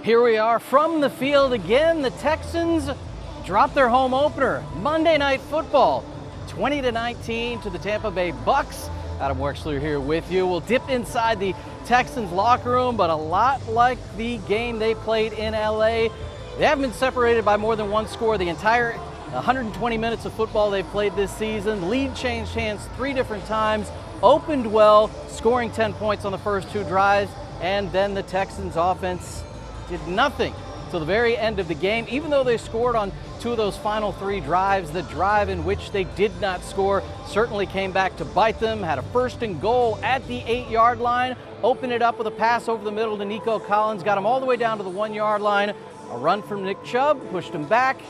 Here we are from the field again. The Texans drop their home opener, Monday Night Football, 20-19 to the Tampa Bay Bucs. Adam Wexler here with you. We'll dip inside the Texans locker room, but a lot like the game they played in LA, they haven't been separated by more than one score the entire 120 minutes of football they've played this season. Lead changed hands 3 different times, opened well, scoring 10 points on the first 2 drives, and then the Texans offense did nothing till the very end of the game. Even though they scored on 2 of those final 3 drives, the drive in which they did not score certainly came back to bite them. Had a 1st and goal at the 8-yard line, opened it up with a pass over the middle to Nico Collins, got him all the way down to the 1-yard line. A run from Nick Chubb pushed him back.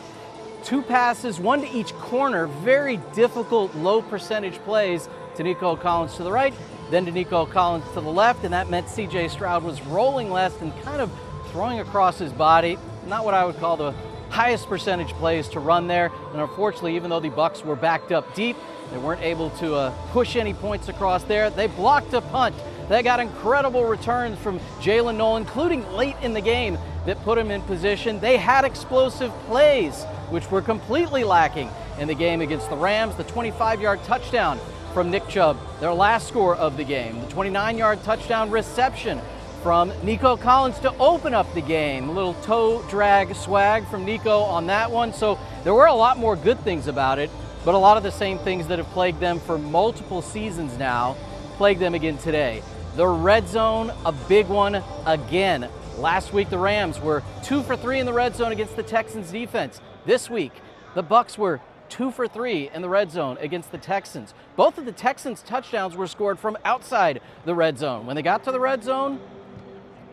2 passes, 1 to each corner. Very difficult, low percentage plays to Nico Collins to the right, then to Nico Collins to the left, and that meant C.J. Stroud was rolling left and kind of throwing across his body. Not what I would call the highest percentage plays to run there. And unfortunately, even though the Bucs were backed up deep, they weren't able to push any points across there. They blocked a punt. They got incredible returns from Jalen Noel, including late in the game, that put him in position. They had explosive plays, which were completely lacking in the game against the Rams. The 25-yard touchdown from Nick Chubb, their last score of the game. The 29-yard touchdown reception from Nico Collins to open up the game. A little toe drag swag from Nico on that one. So there were a lot more good things about it, but a lot of the same things that have plagued them for multiple seasons now plague them again today. The red zone, a big one again. Last week the Rams were 2 for 3 in the red zone against the Texans defense. This week the Bucs were 2 for 3 in the red zone against the Texans. Both of the Texans' touchdowns were scored from outside the red zone. When they got to the red zone,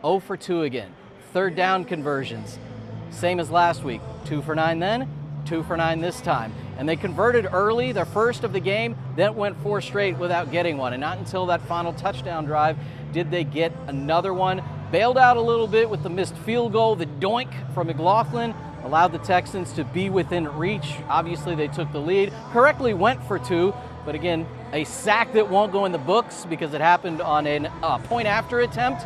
0 for 2 again. 3rd down conversions, same as last week. 2 for 9 then, 2 for 9 this time. And they converted early, their first of the game, then went 4 straight without getting one. And not until that final touchdown drive did they get another one. Bailed out a little bit with the missed field goal. The doink from McLaughlin allowed the Texans to be within reach. Obviously they took the lead, correctly went for 2, but again, a sack that won't go in the books because it happened on a point after attempt.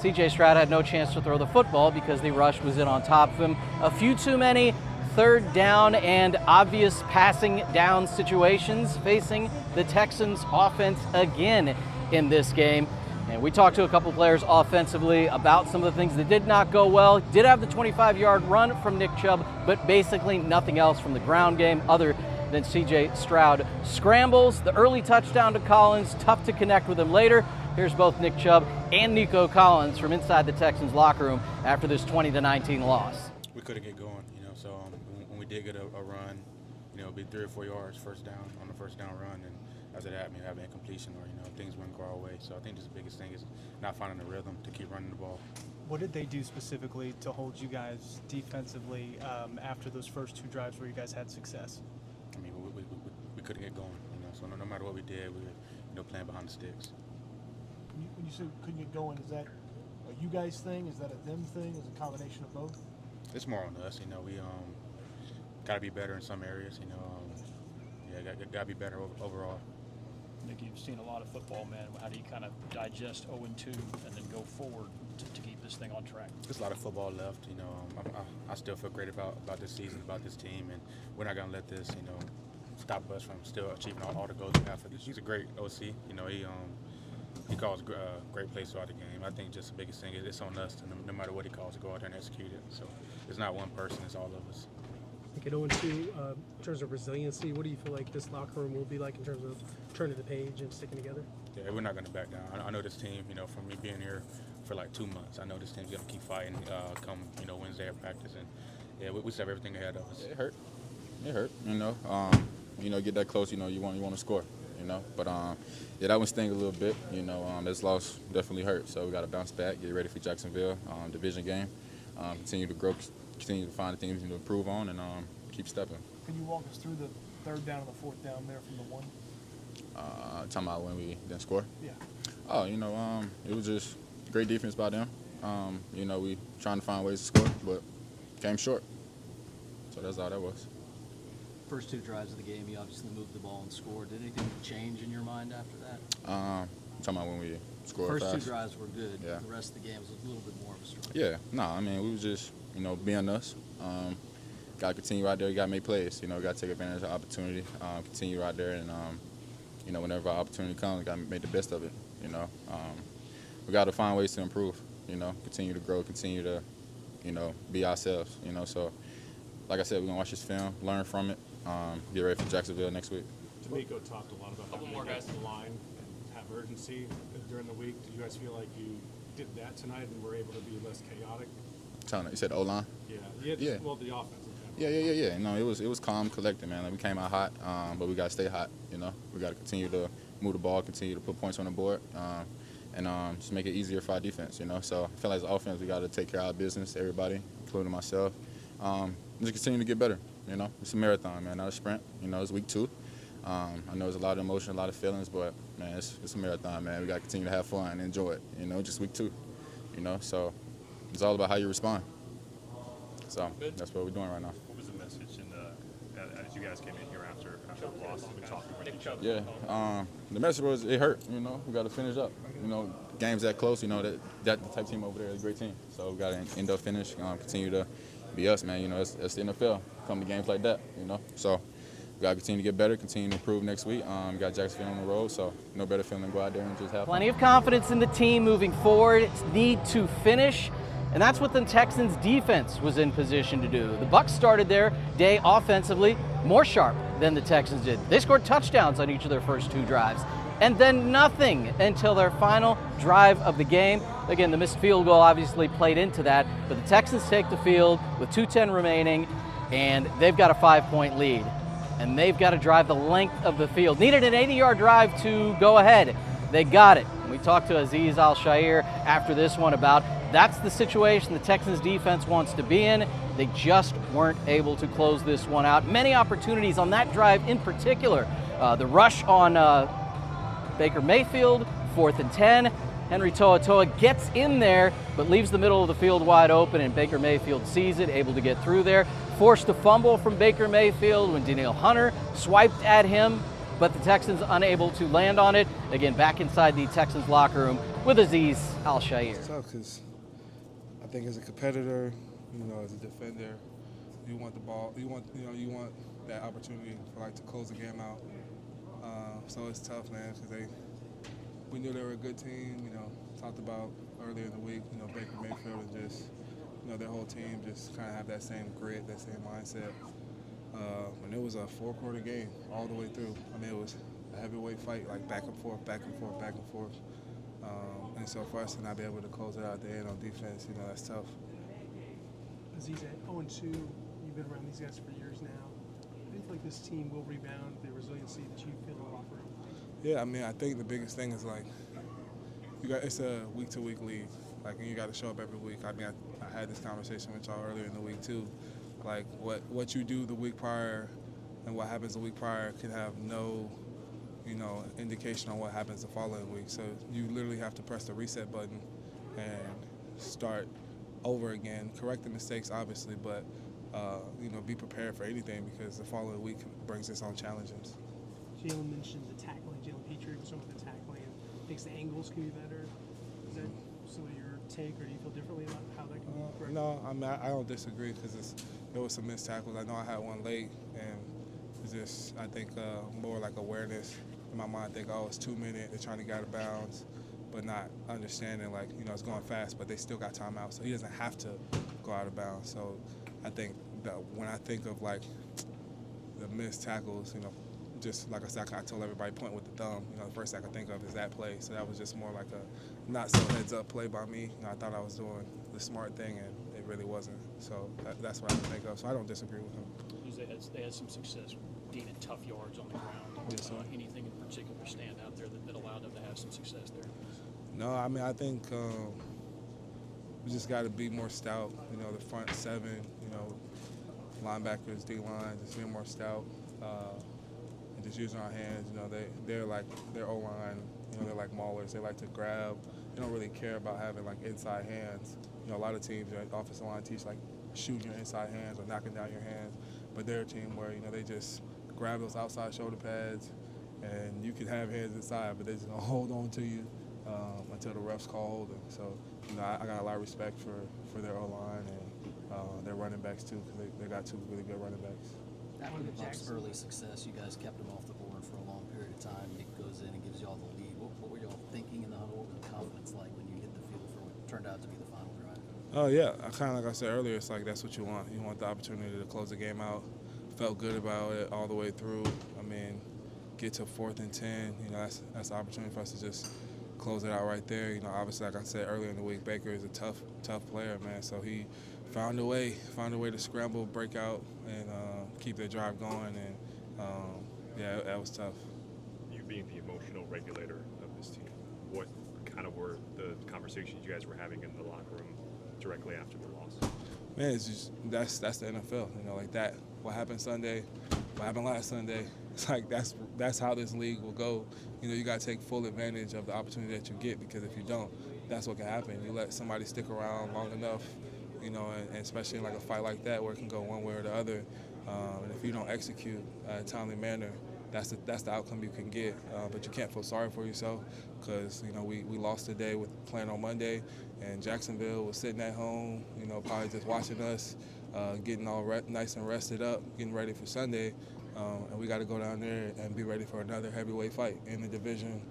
C.J. Stroud had no chance to throw the football because the rush was in on top of him. A few too many 3rd down and obvious passing down situations facing the Texans offense again in this game. And we talked to a couple players offensively about some of the things that did not go well. Did have the 25-yard run from Nick Chubb, but basically nothing else from the ground game other than C.J. Stroud scrambles. The early touchdown to Collins, tough to connect with him later. Here's both Nick Chubb and Nico Collins from inside the Texans locker room after this 20-19 loss. We couldn't get going, so when we did get a run, it'd be 3 or 4 yards first down on the first down run, and as it happened, have an incompletion or things wouldn't go our way. So I think just the biggest thing is not finding the rhythm to keep running the ball. What did they do specifically to hold you guys defensively after those first 2 drives where you guys had success? I mean, we couldn't get going, so no matter what we did, we were playing behind the sticks. When you say couldn't get going, is that a you guys thing? Is that a them thing? Is it a combination of both? It's more on us, we got to be better in some areas, got to be better overall. Nick, you've seen a lot of football, man. How do you kind of digest 0-2 and then go forward to keep this thing on track? There's a lot of football left, I still feel great about this season, about this team, and we're not going to let this, stop us from still achieving all the goals we have for this. He's a great OC, he calls great plays throughout the game. I think just the biggest thing is it's on us, to, no matter what he calls, to go out there and execute it. So it's not one person, it's all of us. Like at 0-2, in terms of resiliency, what do you feel like this locker room will be like in terms of turning the page and sticking together? Yeah, we're not going to back down. I know this team, from me being here for like 2 months, I know this team's going to keep fighting come, Wednesday at practice. And, yeah, we still have everything ahead of us. It hurt. Get that close, you want to score, But, yeah, that one sting a little bit. This loss definitely hurt. So we got to bounce back, get ready for Jacksonville, division game, continue to grow, continue to find the things to improve on, and keep stepping. Can you walk us through the 3rd down and the 4th down there from the 1? Talking about when we didn't score? Yeah. Oh, it was just great defense by them. We trying to find ways to score, but came short. So that's all that was. First 2 drives of the game, you obviously moved the ball and scored. Did anything change in your mind after that? talking about when we scored First fast. two drives were good. Yeah. The rest of the game was a little bit more of a struggle. Yeah, no, I mean, we was just, being us. Got to continue out there. You got to make plays. Got to take advantage of the opportunity. Continue out there, and, whenever our opportunity comes, we got to make the best of it, We got to find ways to improve, continue to grow, continue to, be ourselves, So, like I said, we're going to watch this film, learn from it, get ready for Jacksonville next week. D'Amico talked a lot about having to get the line and have urgency during the week. Did you guys feel like you did that tonight and were able to be less chaotic? You said O-line? Yeah. Well, the offense. Yeah. It was calm, collected, man. Like, we came out hot, but we got to stay hot. We got to continue to move the ball, continue to put points on the board, and just make it easier for our defense. So I feel like as offense, we got to take care of our business, everybody, including myself. Just continue to get better. It's a marathon, man, not a sprint. It's week 2. I know there's a lot of emotion, a lot of feelings, but man, it's a marathon, man. We got to continue to have fun and enjoy it. Just week 2. So it's all about how you respond. So that's what we're doing right now. What was the message as you guys came in here after the loss and talking with each other? Yeah, the message was it hurt. We got to finish up. Games that close. That the type team over there is a great team. So we got to end up finish. Continue to be us, man. It's the NFL. Come to games like that. So we got to continue to get better. Continue to improve next week. We got Jacksonville on the road, so no better feeling than go out there and just have Plenty of confidence in the team moving forward. It's need to finish. And that's what the Texans defense was in position to do. The Bucs started their day offensively more sharp than the Texans did. They scored touchdowns on each of their first 2 drives, and then nothing until their final drive of the game. Again, the missed field goal obviously played into that, but the Texans take the field with 2:10 remaining, and they've got a 5-point lead. And they've got to drive the length of the field. Needed an 80-yard drive to go ahead. They got it. We talked to Azeez Al-Shaair after this one about that's the situation the Texans defense wants to be in. They just weren't able to close this one out. Many opportunities on that drive in particular. The rush on Baker Mayfield, 4th and 10. Henry To'oTo'o gets in there, but leaves the middle of the field wide open, and Baker Mayfield sees it, able to get through there. Forced a fumble from Baker Mayfield when Danielle Hunter swiped at him, but the Texans unable to land on it. Again, back inside the Texans locker room with Azeez Al-Shaair. It's tough because I think as a competitor, as a defender, you want the ball, you want that opportunity to close the game out. So it's tough, man, because we knew they were a good team. Talked about earlier in the week, Baker Mayfield and just, their whole team just kind of have that same grit, that same mindset. And it was a 4-quarter game all the way through. It was a heavyweight fight, like back and forth, back and forth, back and forth. And so for us to not be able to close it out at the end on defense, that's tough. Azeez, at 0-2, you've been around these guys for years now. Do you feel like this team will rebound the resiliency that you feel in the locker room? Yeah, I think the biggest thing is it's a week-to-week league. And you got to show up every week. I had this conversation with y'all earlier in the week too. What you do the week prior and what happens the week prior can have no, indication on what happens the following week. So you literally have to press the reset button and start over again, correct the mistakes obviously, but be prepared for anything because the following week brings its own challenges. Jalen mentioned the tackling. Jalen Petrie was some of the tackling and thinks the angles can be better. Is that some of your take, or do you feel differently about how that can be corrected? No, I don't disagree because there was some missed tackles. I know I had one late, and it's just I think more like awareness in my mind. I think it's 2 minutes. They're trying to get out of bounds, but not understanding it's going fast, but they still got timeout, so he doesn't have to go out of bounds. So I think that when I think of the missed tackles, just like I said, I told everybody point with the thumb. The first thing I can think of is that play. So that was just more like a not so heads up play by me. I thought I was doing the smart thing, and it really wasn't. So that's what I can think of. So I don't disagree with him. They had some success gaining tough yards on the ground. Yes, sir. Anything in particular stand out there that allowed them to have some success there? No, I think we just got to be more stout. The front 7, linebackers, D-line, just being more stout. And just using our hands, they're O-line, they're like maulers. They like to grab. They don't really care about having inside hands. A lot of teams, offensive line teach shooting your inside hands or knocking down your hands, but they're a team where they just grab those outside shoulder pads, and you can have hands inside, but they're just gonna hold on to you until the refs call holding. So, I got a lot of respect for their O-line and their running backs too, because they got two really good running backs. After the Bucs' early success, you guys kept them off the board for a long period of time. Nick goes in and gives you all the lead. What were y'all thinking in the huddle? What was the confidence like when you hit the field for what turned out to be the final drive? Oh yeah, like I said earlier, it's like that's what you want. You want the opportunity to close the game out. Felt good about it all the way through. I mean, get to 4th and 10. That's an opportunity for us to just close it out right there. Obviously, like I said earlier in the week, Baker is a tough player, man. So he found a way to scramble, break out, and keep their drive going. And yeah, that was tough. You being the emotional regulator of this team, what kind of were the conversations you guys were having in the locker room directly after the loss? Man, it's just that's the NFL. Like that. What happened Sunday? What happened last Sunday? It's like that's how this league will go. You got to take full advantage of the opportunity that you get, because if you don't, that's what can happen. You let somebody stick around long enough, and especially in like a fight like that where it can go one way or the other. And if you don't execute in a timely manner, that's the outcome you can get. But you can't feel sorry for yourself, because we lost today with playing on Monday, and Jacksonville was sitting at home, probably just watching us, getting all nice and rested up, getting ready for Sunday. And we got to go down there and be ready for another heavyweight fight in the division.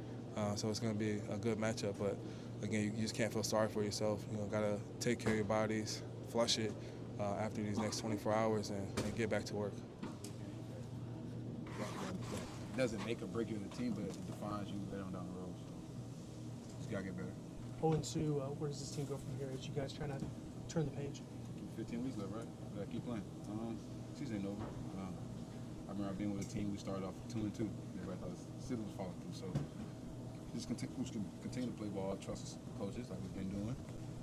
So it's going to be a good matchup. But again, you just can't feel sorry for yourself. Got to take care of your bodies, flush it after these next 24 hours, and get back to work. It doesn't make or break you in the team, but it defines you later on down the road. So just gotta get better. 0-2, where does this team go from here as you guys try to turn the page? 15 weeks left, right? We gotta keep playing. Season ain't over. I remember being with a team, we started off 2-2. Everybody thought the season was falling through. So just continue to play ball, trust coaches like we've been doing,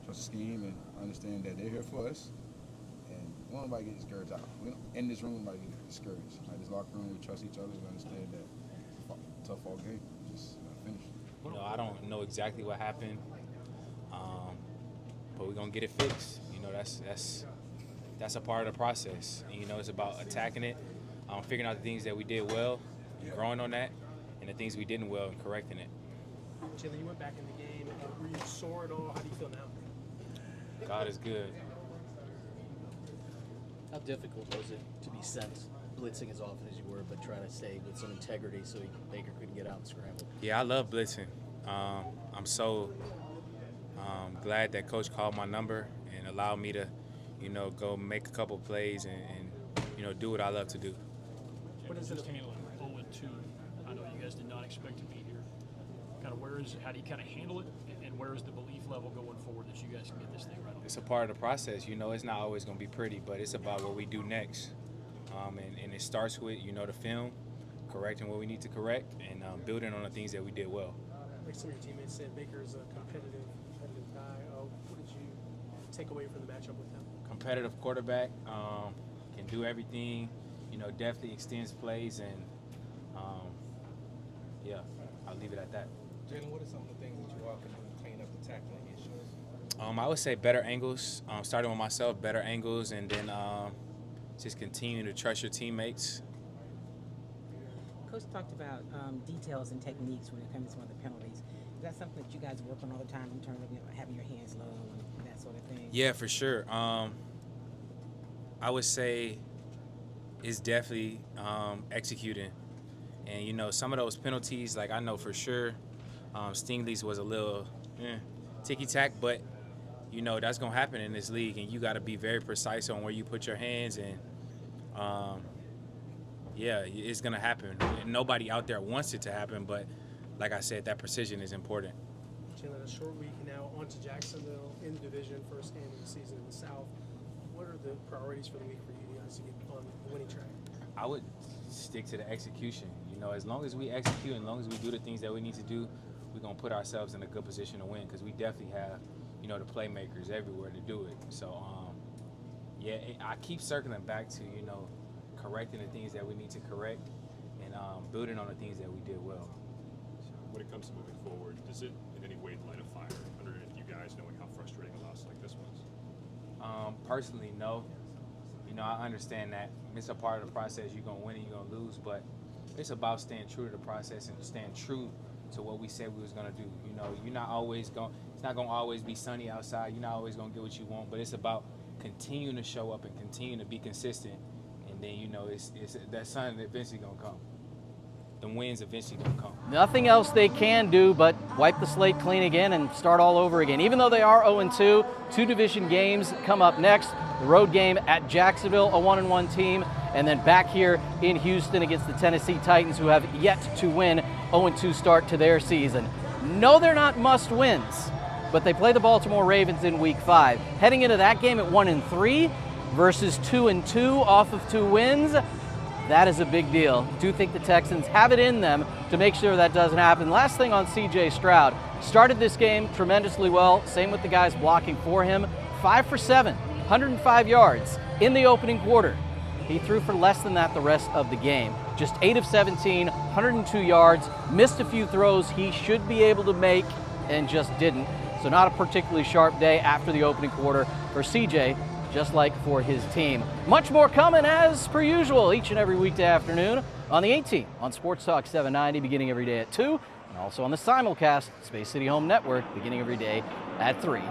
trust the scheme, and understand that they're here for us. And we don't want nobody get discouraged out. In this room, nobody get discouraged. Like this locker room, we trust each other. We understand that tough fall game. Just finish. I don't know exactly what happened, but we're gonna get it fixed. That's a part of the process. And, it's about attacking it, figuring out the things that we did well, growing on that, and the things we didn't well, and correcting it. Jalen, you went back in the game. Were you sore at all? How do you feel now? God is good. How difficult was it to be sent blitzing as often as you were, but try to stay with some integrity so Baker couldn't get out and scramble? Yeah, I love blitzing. I'm so glad that Coach called my number and allowed me to, go make a couple plays and do what I love to do. What is it handling 0-2? I know you guys did not expect to be here. How do you kind of handle it, and where is the belief level going forward that you guys can get this thing right on? It's a part of the process. It's not always going to be pretty, but it's about what we do next. And it starts with, the film, correcting what we need to correct, and building on the things that we did well. Like some of your teammates said, Baker's a competitive guy. What did you take away from the matchup with him? Competitive quarterback, can do everything, definitely extends plays, and yeah, I'll leave it at that. Jalen, what are some of the things that you all can do to clean up the tackling issues? I would say better angles, starting with myself, better angles, and then just continue to trust your teammates. Coach talked about details and techniques when it comes to some of the penalties. Is that something that you guys work on all the time in terms of having your hands low and that sort of thing? Yeah, for sure. I would say it's definitely executing. And, some of those penalties, like I know for sure Stingley's was a little ticky-tack, but, that's going to happen in this league, and you got to be very precise on where you put your hands, and, yeah, it's going to happen. Nobody out there wants it to happen, but like I said, that precision is important. Jalen, a short week now, on to Jacksonville in the division, first game of the season in the South. What are the priorities for the week for you guys to get on the winning track? I would stick to the execution. As long as we execute, and as long as we do the things that we need to do, we're going to put ourselves in a good position to win, because we definitely have, the playmakers everywhere to do it. So, yeah, I keep circling back to, correcting the things that we need to correct, and building on the things that we did well. When it comes to moving forward, does it in any way light a fire underneath you guys, knowing how frustrating a loss like this was? Personally, no. I understand that it's a part of the process. You're going to win and you're going to lose, but it's about staying true to the process and staying true to what we said we was gonna do. You know, you're not always going. It's not gonna always be sunny outside. You're not always gonna get what you want, but it's about continuing to show up and continuing to be consistent. And then it's that sun eventually gonna come. The wins eventually gonna come. Nothing else they can do but wipe the slate clean again and start all over again. Even though they are 0-2, 2 division games come up next. The road game at Jacksonville, a 1-1 team, and then back here in Houston against the Tennessee Titans, who have yet to win. 0-2 start to their season. No, they're not must wins, but they play the Baltimore Ravens in Week 5. Heading into that game at 1-3 versus 2-2 off of 2 wins. That is a big deal. Do think the Texans have it in them to make sure that doesn't happen. Last thing on C.J. Stroud. Started this game tremendously well. Same with the guys blocking for him. 5 for 7, 105 yards in the opening quarter. He threw for less than that the rest of the game. Just 8 of 17, 102 yards. Missed a few throws he should be able to make and just didn't. So not a particularly sharp day after the opening quarter for C.J., just like for his team. Much more coming as per usual each and every weekday afternoon on the 18 on Sports Talk 790 beginning every day at 2, and also on the simulcast Space City Home Network beginning every day at 3.